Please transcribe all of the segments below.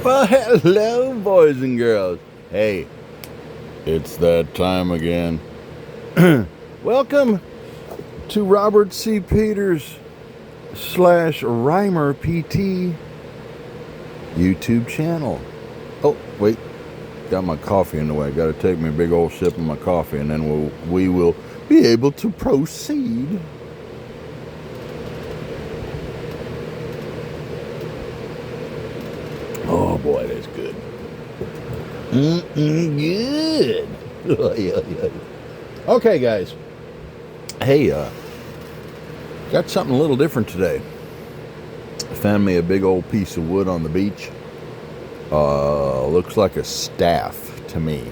Well, hello, boys and girls. Hey, it's that time again. Welcome to Robert C. Peters / Rhymer PT YouTube channel. Oh, wait. Got my coffee in the way. Got to take me a big old sip of my coffee, and then we will be able to proceed. Oh boy, that's good. Good. Okay, guys. Hey, got something a little different today. I found me a big old piece of wood on the beach. Looks like a staff to me.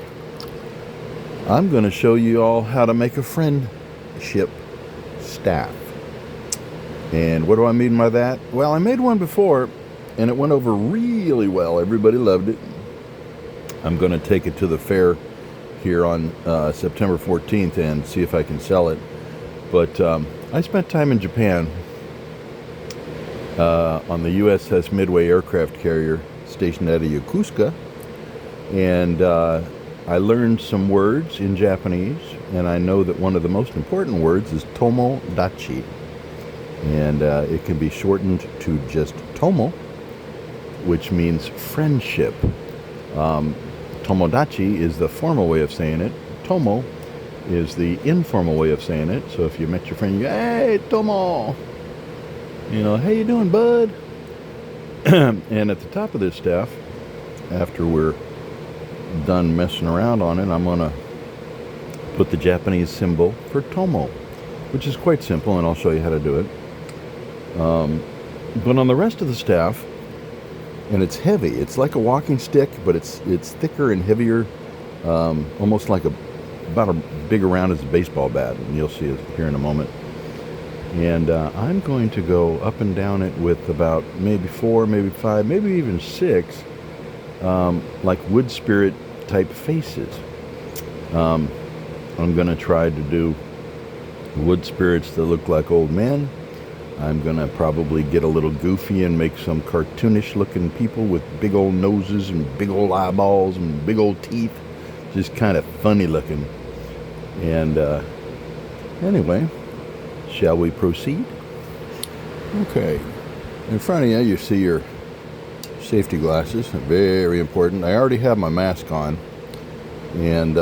I'm going to show you all how to make a friendship staff. And what do I mean by that? Well, I made one before, and it went over really well. Everybody loved it. I'm going to take it to the fair here on September 14th and see if I can sell it. But I spent time in Japan on the USS Midway aircraft carrier stationed out of Yokosuka. And I learned some words in Japanese, and I know that one of the most important words is tomodachi. And it can be shortened to just tomo, which means friendship. Tomodachi is the formal way of saying it. Tomo is the informal way of saying it. So if you met your friend, you go, "Hey, Tomo." You know, "How you doing, bud?" And at the top of this staff, after we're done messing around on it, I'm going to put the Japanese symbol for Tomo, which is quite simple, and I'll show you how to do it. But on the rest of the staff, and it's heavy. It's like a walking stick, but it's thicker and heavier, almost like about a big around as a baseball bat. And you'll see it here in a moment. And I'm going to go up and down it with about maybe 4, maybe 5, maybe even 6, like wood spirit type faces. I'm going to try to do wood spirits that look like old men. I'm going to probably get a little goofy and make some cartoonish looking people with big old noses and big old eyeballs and big old teeth. Just kind of funny looking. And anyway, shall we proceed? Okay. In front of you, you see your safety glasses. Very important. I already have my mask on and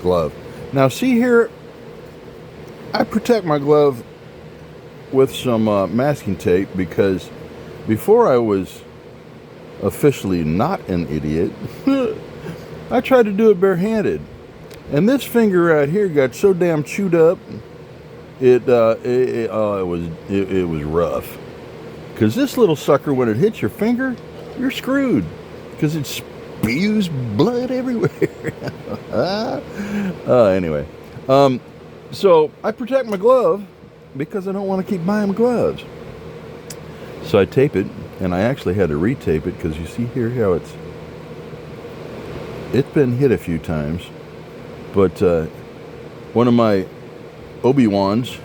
glove. Now see here, I protect my glove with some masking tape because before I was officially not an idiot, I tried to do it barehanded, and this finger right here got so damn chewed up. It was rough. Because this little sucker, when it hits your finger, you're screwed. Because it spews blood everywhere. Anyway, so I protect my glove because I don't want to keep buying gloves. So I tape it, and I actually had to retape it because you see here how it's been hit a few times. But one of my Obi-Wans,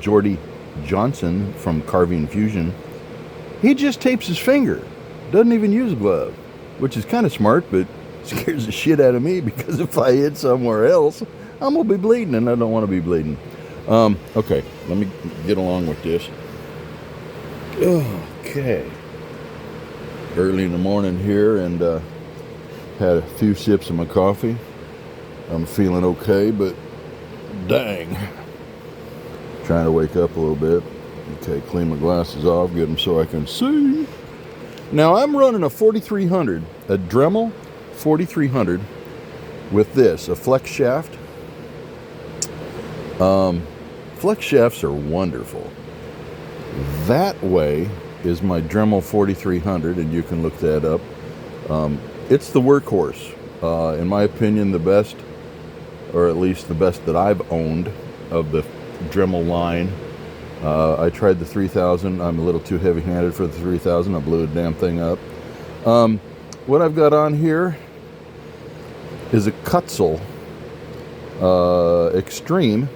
Jordy Johnson from Carving Fusion, he just tapes his finger, doesn't even use a glove, which is kind of smart, but scares the shit out of me because if I hit somewhere else, I'm gonna be bleeding, and I don't want to be bleeding. Okay, let me get along with this. Okay. Early in the morning here, and had a few sips of my coffee. I'm feeling okay, but dang. Trying to wake up a little bit. Okay, clean my glasses off, get them so I can see. Now I'm running a 4300, a Dremel 4300 with this, a flex shaft. Flex shafts are wonderful. That way is my Dremel 4300, and you can look that up. It's the workhorse. In my opinion, the best, or at least the best that I've owned of the Dremel line. I tried the 3000. I'm a little too heavy-handed for the 3000. I blew the damn thing up. What I've got on here is a Kutzel Extreme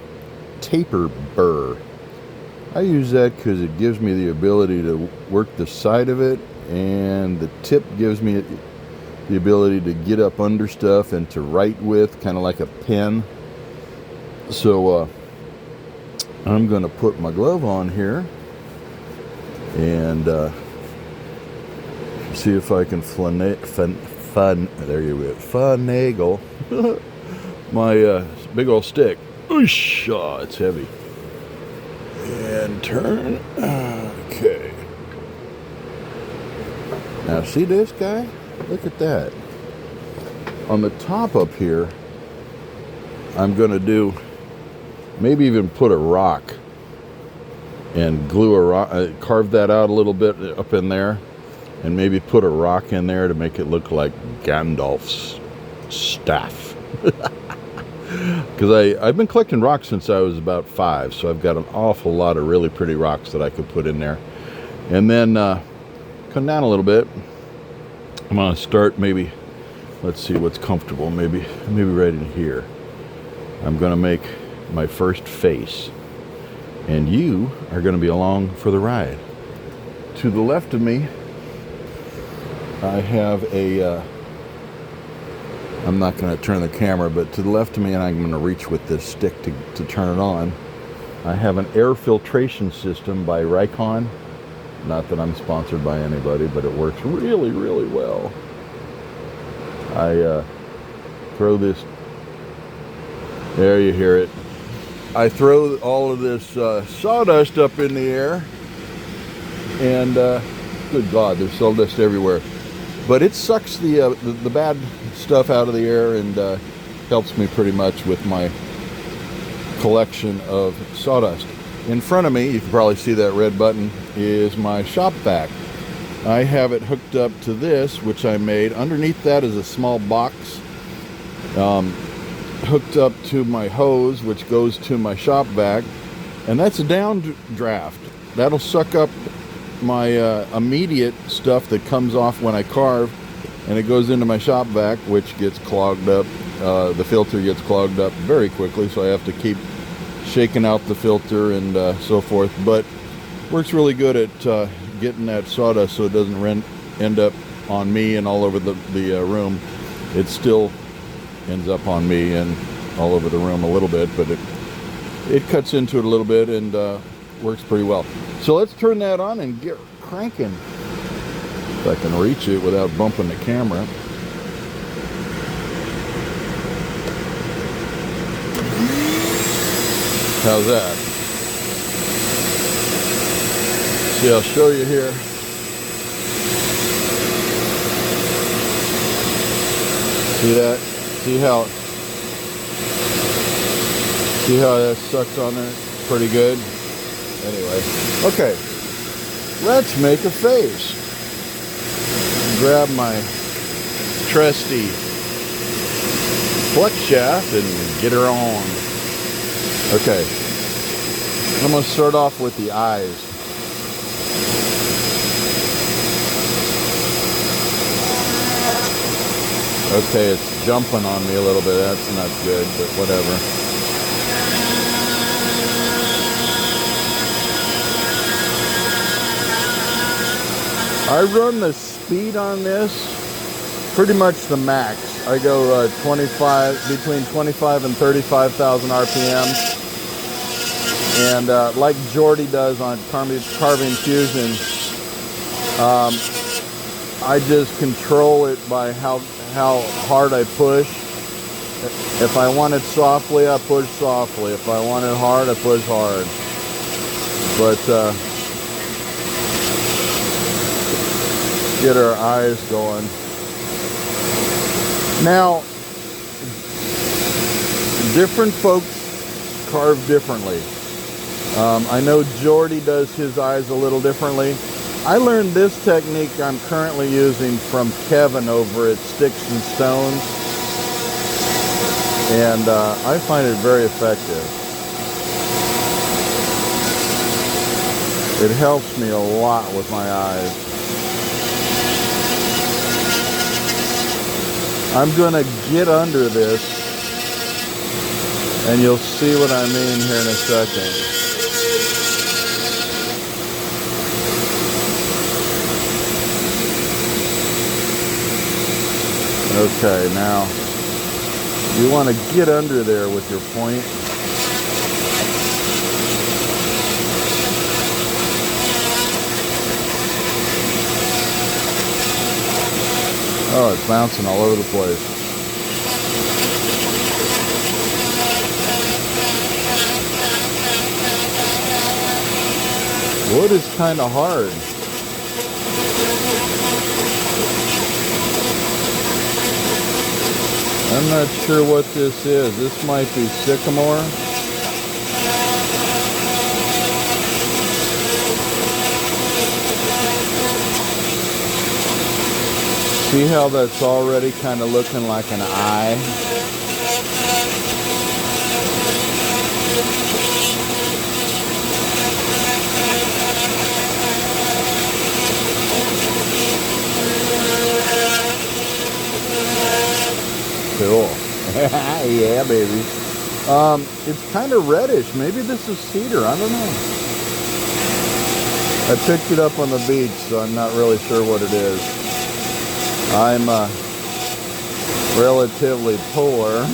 taper burr. I use that because it gives me the ability to work the side of it and the tip gives me the ability to get up under stuff and to write with, kind of like a pen. So I'm going to put my glove on here and see if I can finagle my big old stick. Oosh, oh, it's heavy. And turn. Okay. Now see this guy? Look at that. On the top up here, I'm going to do, maybe even put a rock and glue a rock, carve that out a little bit up in there, and maybe put a rock in there to make it look like Gandalf's staff. Because I've been collecting rocks since I was about 5, so I've got an awful lot of really pretty rocks that I could put in there. And then come down a little bit. I'm going to start maybe, let's see what's comfortable, maybe right in here. I'm going to make my first face, and you are going to be along for the ride. To the left of me, I have a, I'm not going to turn the camera, but to the left of me, and I'm going to reach with this stick to turn it on, I have an air filtration system by Raycon. Not that I'm sponsored by anybody, but it works really, really well. I throw this, there you hear it. I throw all of this sawdust up in the air, and good God, there's sawdust everywhere. But it sucks the bad stuff out of the air and helps me pretty much with my collection of sawdust. In front of me, you can probably see that red button, is my shop vac. I have it hooked up to this, which I made. Underneath that is a small box hooked up to my hose, which goes to my shop vac, and that's a downdraft. That'll suck up my immediate stuff that comes off when I carve, and it goes into my shop vac, which gets clogged up. The filter gets clogged up very quickly, so I have to keep shaking out the filter and so forth. But works really good at getting that sawdust so it doesn't end up on me and all over the room. It still ends up on me and all over the room a little bit, but it cuts into it a little bit and works pretty well. So let's turn that on and get cranking. If I can reach it without bumping the camera. How's that? See, I'll show you here. See that? See how that sucks on there? Pretty good. Anyway, okay. Let's make a face. Grab my trusty flex shaft and get her on. Okay, I'm going to start off with the eyes. Okay, it's jumping on me a little bit. That's not good, but whatever. I run the speed on this pretty much the max. I go between 25 and 35,000 RPM. And like Jordy does on Carving Fusion, I just control it by how hard I push. If I want it softly, I push softly. If I want it hard, I push hard. But get our eyes going. Now, different folks carve differently. I know Jordy does his eyes a little differently. I learned this technique I'm currently using from Kevin over at Sticks and Stones, and I find it very effective. It helps me a lot with my eyes. I'm going to get under this, and you'll see what I mean here in a second. Okay, now you want to get under there with your point. Oh, it's bouncing all over the place. Wood is kind of hard. I'm not sure what this is. This might be sycamore. See how that's already kind of looking like an eye? Cool. Yeah, baby. It's kind of reddish. Maybe this is cedar. I don't know. I picked it up on the beach, so I'm not really sure what it is. I'm relatively poor,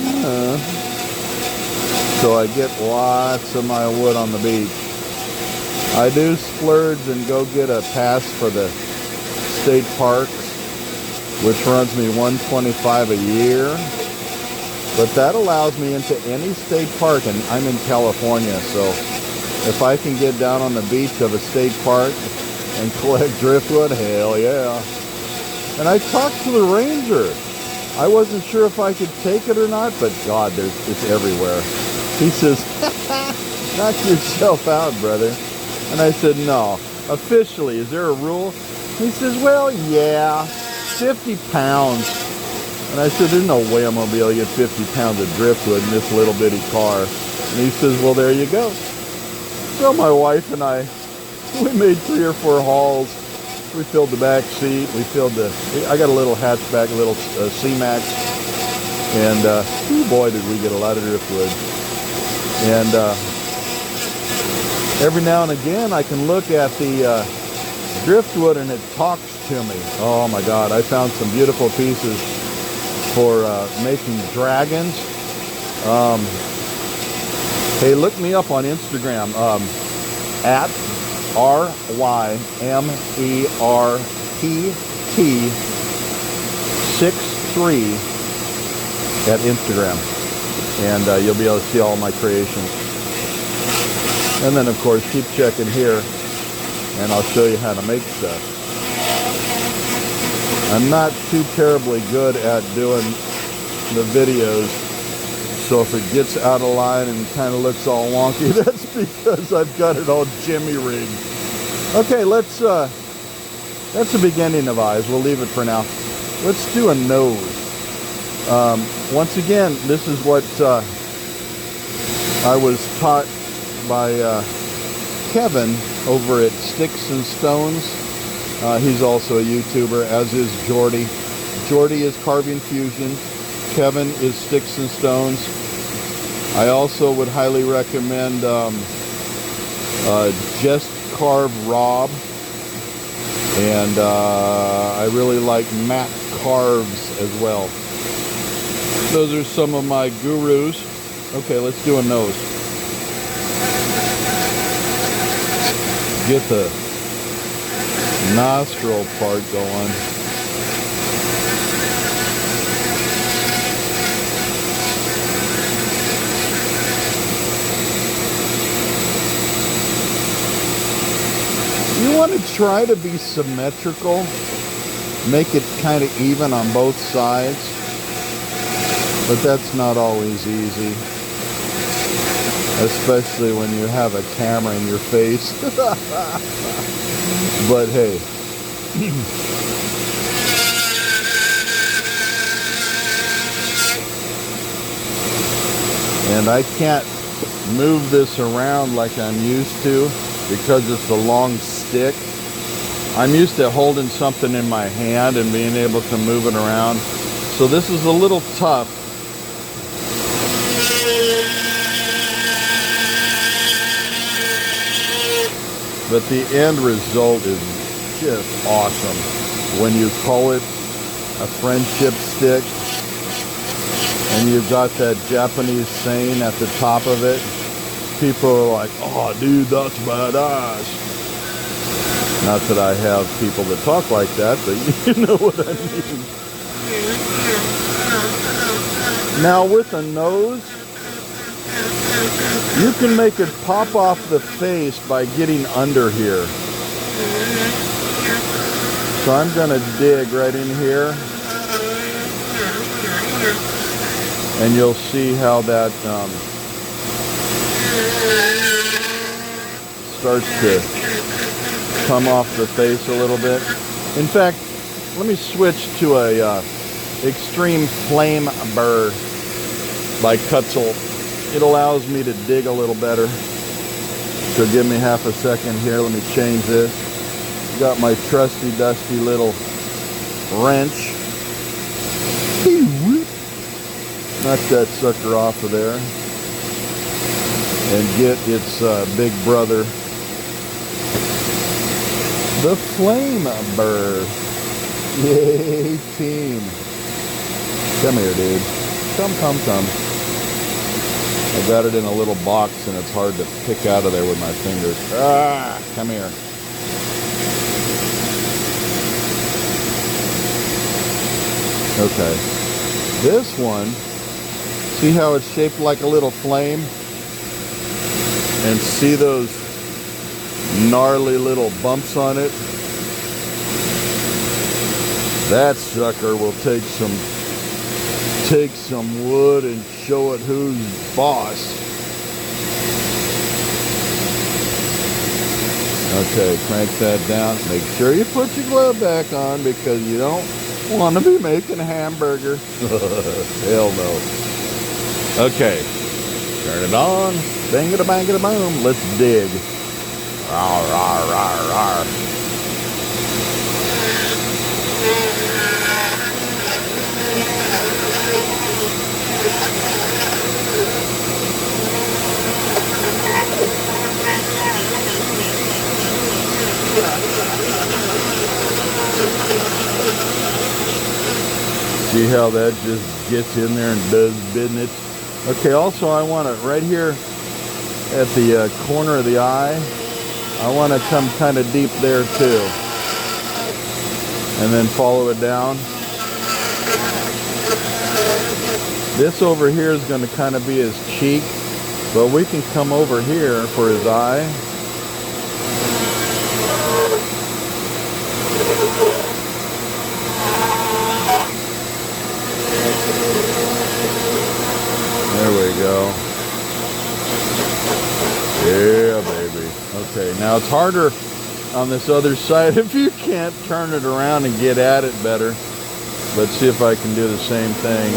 so I get lots of my wood on the beach. I do splurge and go get a pass for the state parks, which runs me $125 a year. But that allows me into any state park, and I'm in California, so if I can get down on the beach of a state park and collect driftwood, hell yeah. And I talked to the ranger. I wasn't sure if I could take it or not, but God, it's everywhere. He says, knock yourself out, brother. And I said, no. Officially, is there a rule? He says, well, yeah, 50 pounds. And I said, there's no way I'm going to be able to get 50 pounds of driftwood in this little bitty car. And he says, well, there you go. So my wife and I, we made 3 or 4 hauls. We filled the back seat. I got a little hatchback, a little C-Max. And, oh boy, did we get a lot of driftwood. And every now and again, I can look at the driftwood and it talks to me. Oh my God, I found some beautiful pieces for making dragons. Hey, look me up on Instagram at RYMERTT63 at Instagram, and you'll be able to see all my creations. And then, of course, keep checking here, and I'll show you how to make stuff. I'm not too terribly good at doing the videos, so if it gets out of line and kind of looks all wonky, that's because I've got it all jimmy rigged. Okay, that's the beginning of eyes. We'll leave it for now. Let's do a nose. Once again, this is what I was taught by Kevin over at Sticks and Stones. He's also a YouTuber, as is Jordy. Jordy is Carving Fusion. Kevin is Sticks and Stones. I also would highly recommend Just Carve Rob. And I really like Matt Carves as well. Those are some of my gurus. Okay, let's do a nose. Get the nostril part going. You want to try to be symmetrical, make it kind of even on both sides, but that's not always easy, especially when you have a camera in your face. But hey, and I can't move this around like I'm used to because it's a long stick. I'm used to holding something in my hand and being able to move it around. So this is a little tough. But the end result is just awesome when you call it a friendship stick, and you've got that Japanese saying at the top of it. People are like, "Oh, dude, that's badass." Not that I have people that talk like that, but you know what I mean. Now with a nose, you can make it pop off the face by getting under here. So I'm going to dig right in here, and you'll see how that starts to come off the face a little bit. In fact, let me switch to a Extreme Flame Burr by Kutzel. It allows me to dig a little better. So give me half a second here. Let me change this. Got my trusty dusty little wrench. Knock that sucker off of there and get its big brother, the Flame Burr. Yay, team. Come here, dude. Come. I got it in a little box and it's hard to pick out of there with my fingers. Come here. Okay. This one, see how it's shaped like a little flame? And see those gnarly little bumps on it? That sucker will take some wood and show it who's boss. Okay, crank that down. Make sure you put your glove back on because you don't want to be making a hamburger. Hell no. Okay, turn it on. Bang-a-da-bang-a-da-boom. Let's dig. Rawr, rawr, rawr, rawr. See how that just gets in there and does business? Okay, also I want it right here at the corner of the eye. I want to come kind of deep there too. And then follow it down. This over here is going to kind of be his cheek, but we can come over here for his eye. There we go. Yeah, baby. Okay, now it's harder on this other side if you can't turn it around and get at it better. Let's see if I can do the same thing.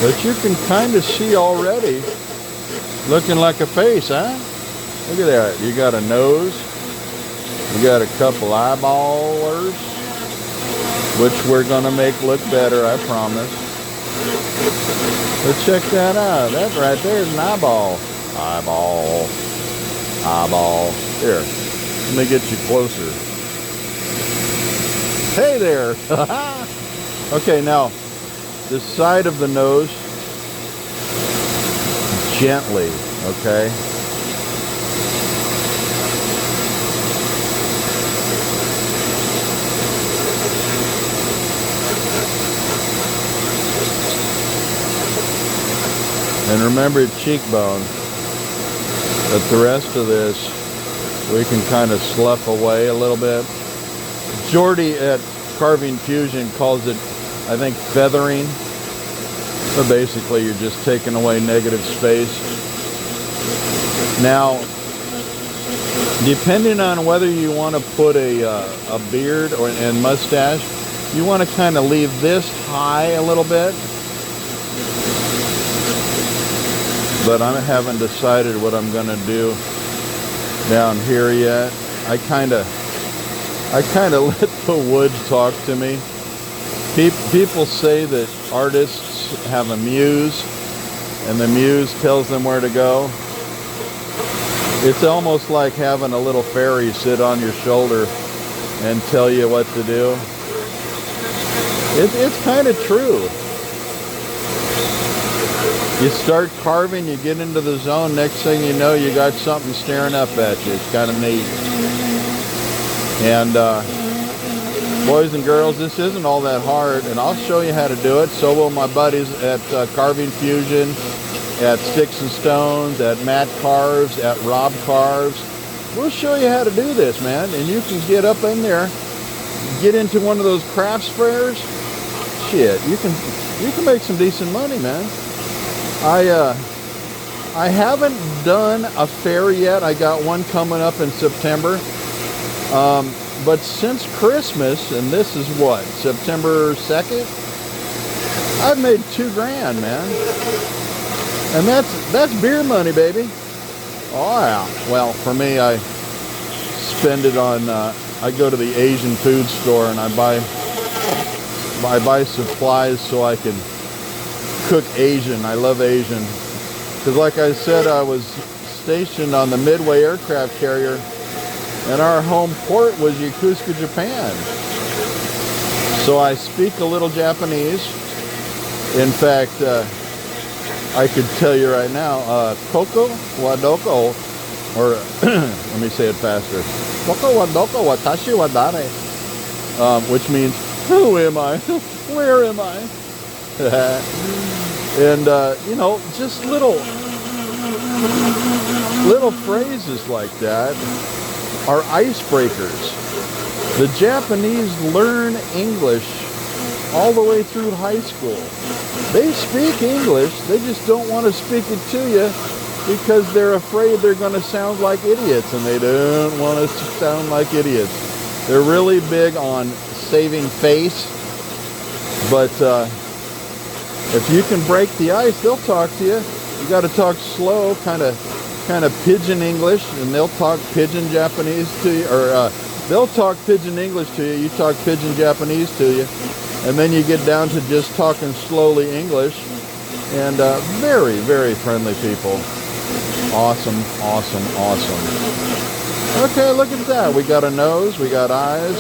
But you can kind of see already, looking like a face, huh? Look at that. You got a nose. You got a couple eyeballers, which we're going to make look better, I promise. But check that out. That right there is an eyeball. Eyeball. Eyeball. Here, let me get you closer. Hey there. Okay, now the side of the nose, gently, okay? And remember your cheekbone. But the rest of this, we can kind of slough away a little bit. Jordy at Carving Fusion calls it, I think, feathering. So basically, you're just taking away negative space. Now, depending on whether you want to put a beard and mustache, you want to kind of leave this high a little bit. but I haven't decided what I'm gonna do down here yet. I kind of let the wood talk to me. People say that artists have a muse, and the muse tells them where to go. It's almost like having a little fairy sit on your shoulder and tell you what to do. It's kind of true. You start carving, you get into the zone, next thing you know, you got something staring up at you. It's kind of neat. And boys and girls, this isn't all that hard, and I'll show you how to do it. So will my buddies at Carving Fusion, at Sticks and Stones, at Matt Carves, at Rob Carves. We'll show you how to do this, man. And you can get up in there, get into one of those crafts fairs. Shit, you can make some decent money, man. I haven't done a fair yet. I got one coming up in September. But since Christmas, and this is what, September 2nd, I've made $2,000, man. And that's beer money, baby. Oh yeah. Well, for me, I spend it on. I go to the Asian food store and I buy supplies so I can cook Asian. I love Asian because, like I said, I was stationed on the Midway aircraft carrier, and our home port was Yokosuka, Japan. So I speak a little Japanese. In fact, I could tell you right now, Koko wa doko, or let me say it faster. Koko wa doko, watashi wa dare, which means, who am I? Where am I? And, you know, just little phrases like that are icebreakers. The Japanese learn English all the way through high school. They speak English, they just don't want to speak it to you because they're afraid they're going to sound like idiots, and they don't want to sound like idiots. They're really big on saving face, but if you can break the ice, they'll talk to you. You got to talk slow, kind of pidgin English, and they'll talk pidgin Japanese to you, or they'll talk pidgin English to you, you talk pidgin Japanese to you. And then you get down to just talking slowly English, and very, very friendly people. Awesome, awesome, awesome. Okay, look at that. We got a nose, we got eyes.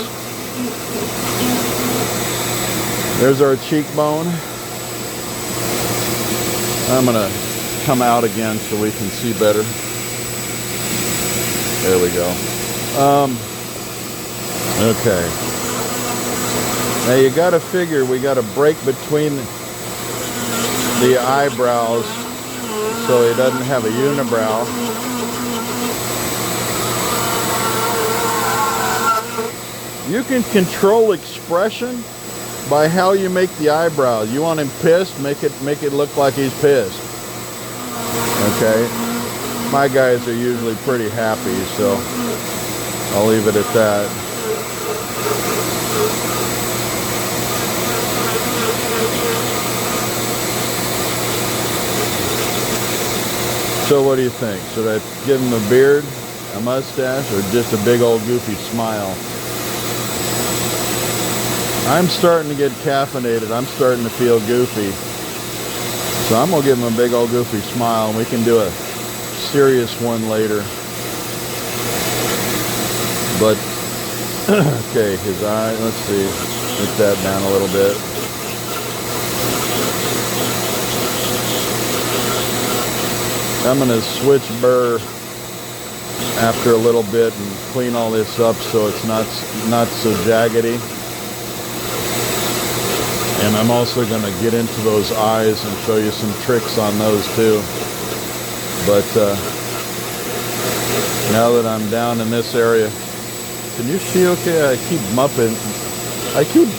There's our cheekbone. I'm gonna come out again so we can see better. There we go. Okay. Now you got to figure we got to break between the eyebrows so he doesn't have a unibrow. You can control expression by how you make the eyebrows. You want him pissed, make it look like he's pissed. Okay? My guys are usually pretty happy, so I'll leave it at that. So what do you think? Should I give him a beard, a mustache, or just a big old goofy smile? I'm starting to get caffeinated. I'm starting to feel goofy. So I'm going to give him a big old goofy smile, and we can do a serious one later. But, okay, his eye, let's see. Get that down a little bit. I'm going to switch burr after a little bit and clean all this up so it's not so jaggedy. And I'm also going to get into those eyes and show you some tricks on those too. But now that I'm down in this area, can you see okay? I keep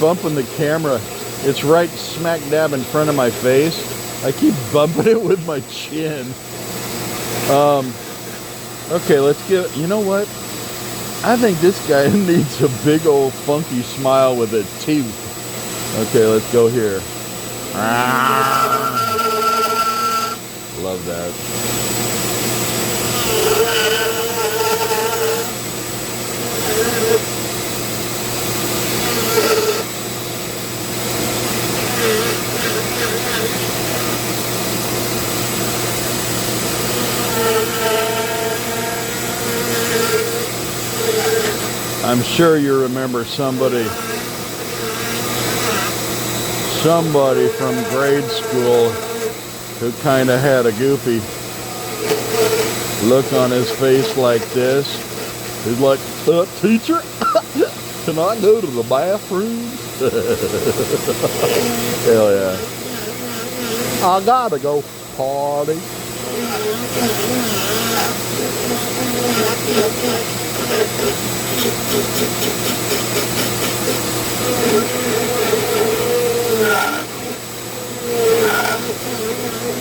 bumping the camera. It's right smack dab in front of my face. I keep bumping it with my chin. Okay, let's get, you know what? I think this guy needs a big old funky smile with a tooth. Okay, let's go here. Love that. I'm sure you remember somebody from grade school who kind of had a goofy look on his face like this. He's like, teacher, can I go to the bathroom? Hell yeah. I gotta go party.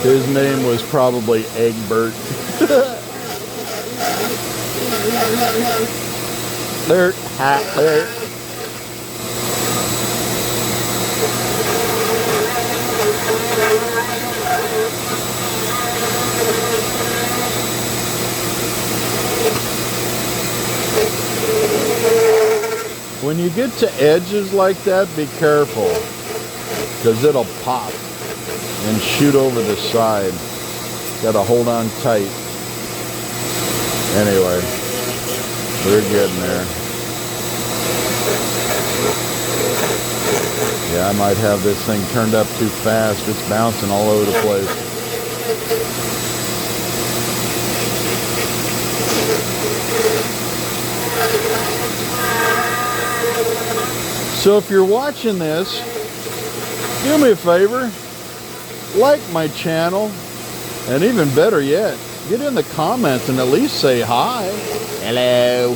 His name was probably Egbert. There, there. When you get to edges like that, be careful, because it'll pop and shoot over the side. Gotta hold on tight. Anyway, we're getting there. Yeah, I might have this thing turned up too fast. It's bouncing all over the place. So if you're watching this, do me a favor, like my channel, and even better yet, get in the comments and at least say hi. Hello.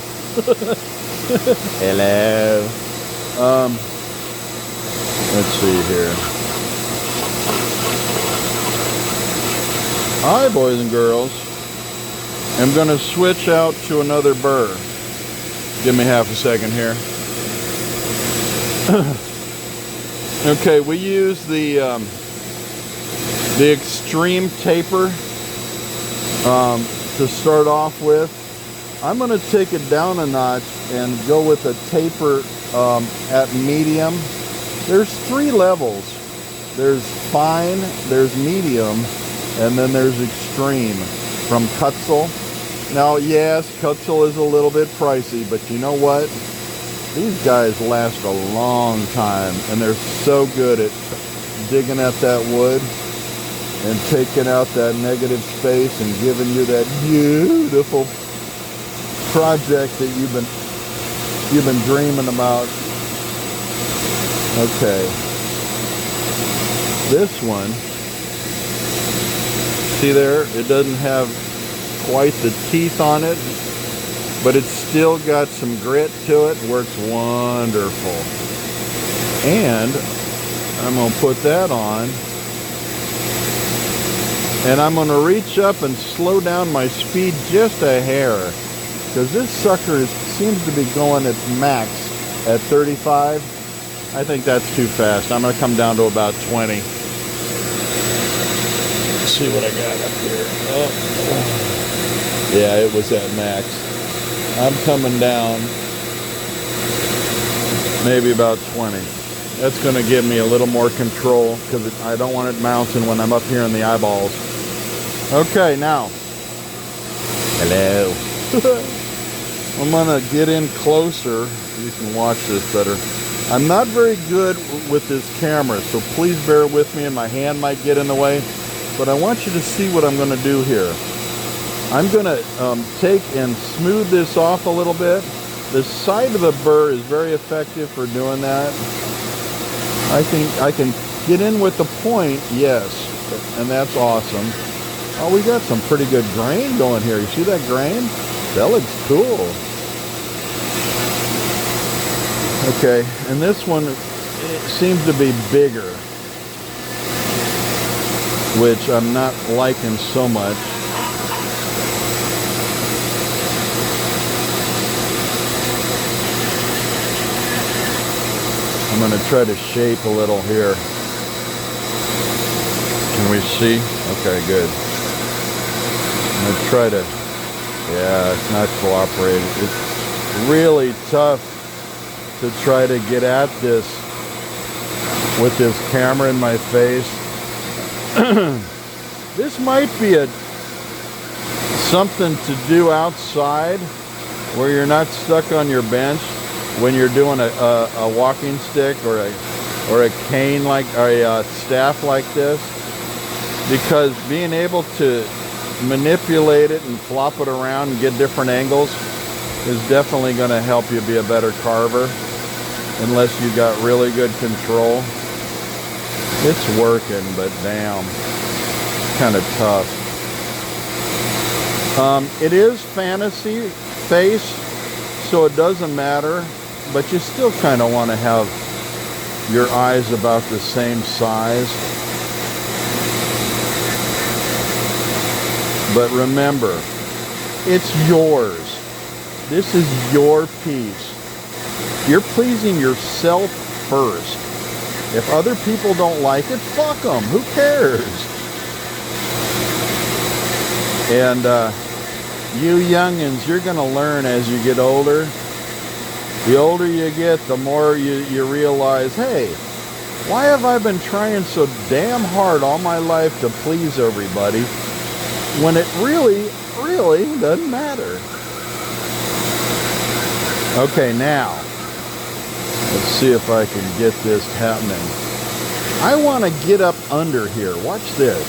Hello. Let's see here. Hi, boys and girls. I'm going to switch out to another burr. Give me half a second here. Okay, we use the extreme taper to start off with. I'm going to take it down a notch and go with a taper at medium. There's 3 levels. There's fine, there's medium, and then there's extreme from Kutzel. Now, yes, Kutzel is a little bit pricey, but you know what? These guys last a long time, and they're so good at digging at that wood and taking out that negative space and giving you that beautiful project that you've been dreaming about. Okay, this one, see there, it doesn't have quite the teeth on it, but it's still got some grit to it. Works wonderful. And I'm going to put that on, and I'm going to reach up and slow down my speed just a hair, because this sucker seems to be going at max at 35. I think that's too fast. I'm going to come down to about 20. Let's see what I got up here. Oh. Yeah, it was at max. I'm coming down maybe about 20. That's going to give me a little more control, because I don't want it bouncing when I'm up here in the eyeballs. Okay, now. Hello. I'm going to get in closer. You can watch this better. I'm not very good with this camera, so please bear with me, and my hand might get in the way. But I want you to see what I'm going to do here. I'm going to take and smooth this off a little bit. The side of the burr is very effective for doing that. I think I can get in with the point, yes, and that's awesome. Oh, we got some pretty good grain going here. You see that grain? That looks cool. Okay, and this one seems to be bigger, which I'm not liking so much. I'm going to try to shape a little here. Can we see? Okay, good. try to, yeah, it's not cooperating. It's really tough to try to get at this with this camera in my face. This might be something to do outside where you're not stuck on your bench when you're doing a walking stick or a cane like, or a staff like this, because being able to manipulate it and flop it around and get different angles is definitely going to help you be a better carver, unless you got really good control. It's working, but damn, kind of tough. It is fantasy face, so it doesn't matter, but you still kind of want to have your eyes about the same size. But remember, it's yours. This is your piece. You're pleasing yourself first. If other people don't like it, fuck them. Who cares? And you youngins, you're going to learn as you get older. The older you get, the more you realize, hey, why have I been trying so damn hard all my life to please everybody when it really, really doesn't matter? Okay, now, let's see if I can get this happening. I want to get up under here. Watch this.